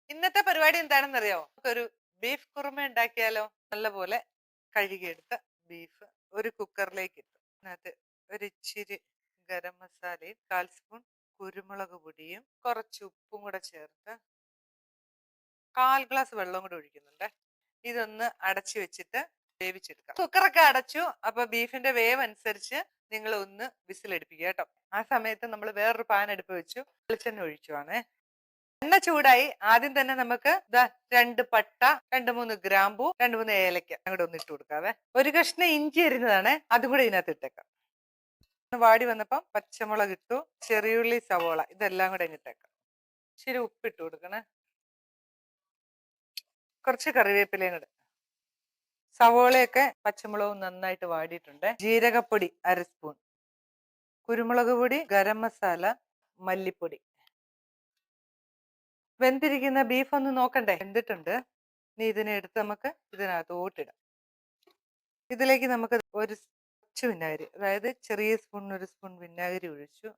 ഇന്നത്തെ പരിപാടി എന്താണെന്നറിയോ? നമുക്കൊരു ബീഫ് കുറുമ ഉണ്ടാക്കിയാലോ? നല്ലപോലെ കഴുകിയെടുത്ത ബീഫ് ഒരു കുക്കറിലേക്ക് ഇട്ടു. അതിനകത്ത് ഒരിച്ചിരി ഗരം മസാലയും 1/4 സ്പൂൺ കുരുമുളക് പൊടിയും കുറച്ച് ഉപ്പും കൂടെ ചേർത്ത് 1/4 ഗ്ലാസ് വെള്ളം കൂടെ ഒഴിക്കുന്നുണ്ട്. ഇതൊന്ന് അടച്ചു വെച്ചിട്ട് വേവിച്ചെടുക്കാം. കുക്കറൊക്കെ അടച്ചു. അപ്പൊ ബീഫിന്റെ വേവ് അനുസരിച്ച് നിങ്ങൾ ഒന്ന് വിസിലടിപ്പിക്കുക കേട്ടോ. ആ സമയത്ത് നമ്മൾ വേറൊരു പാൻ അടുപ്പ് വെച്ചു, വെളിച്ചെണ്ണ ഒഴിച്ചുവാണേ. എണ്ണ ചൂടായി. ആദ്യം തന്നെ നമുക്ക് 2 പട്ട, 2-3 ഗ്രാമ്പൂ, 2-3 ഏലക്ക അങ്ങോട്ട് ഒന്ന് ഇട്ട് കൊടുക്കാവേ. ഒരു കഷ്ണം ഇഞ്ചി അരിഞ്ഞതാണ്, അതും കൂടെ ഇതിനകത്ത് ഇട്ടേക്കാം. വാടി വന്നപ്പം പച്ചമുളക് ഇട്ടു, ചെറിയുള്ളി, സവോള ഇതെല്ലാം കൂടെ ഇട്ടേക്കാം. ഇച്ചിരി ഉപ്പിട്ട് കൊടുക്കണേ, കുറച്ച് കറിവേപ്പിലയും കൂടെ. സവോളയൊക്കെ പച്ചമുളകും നന്നായിട്ട് വാടിയിട്ടുണ്ട്. ജീരകപ്പൊടി 1/2 സ്പൂൺ, കുരുമുളക് പൊടി, ഗരം മസാല, മല്ലിപ്പൊടി. വെന്തിരിക്കുന്ന ബീഫ് ഒന്ന് നോക്കണ്ടേ? വെന്തിട്ടുണ്ട്. ഇനി ഇതിനെ എടുത്ത് നമുക്ക് ഇതിനകത്ത് ഓട്ടിടാം. ഇതിലേക്ക് നമുക്ക് ഒരു കുറച്ച് വിനാഗിരി, അതായത് ചെറിയ സ്പൂണിന് 1 സ്പൂൺ വിനാഗിരി ഒഴിച്ചു.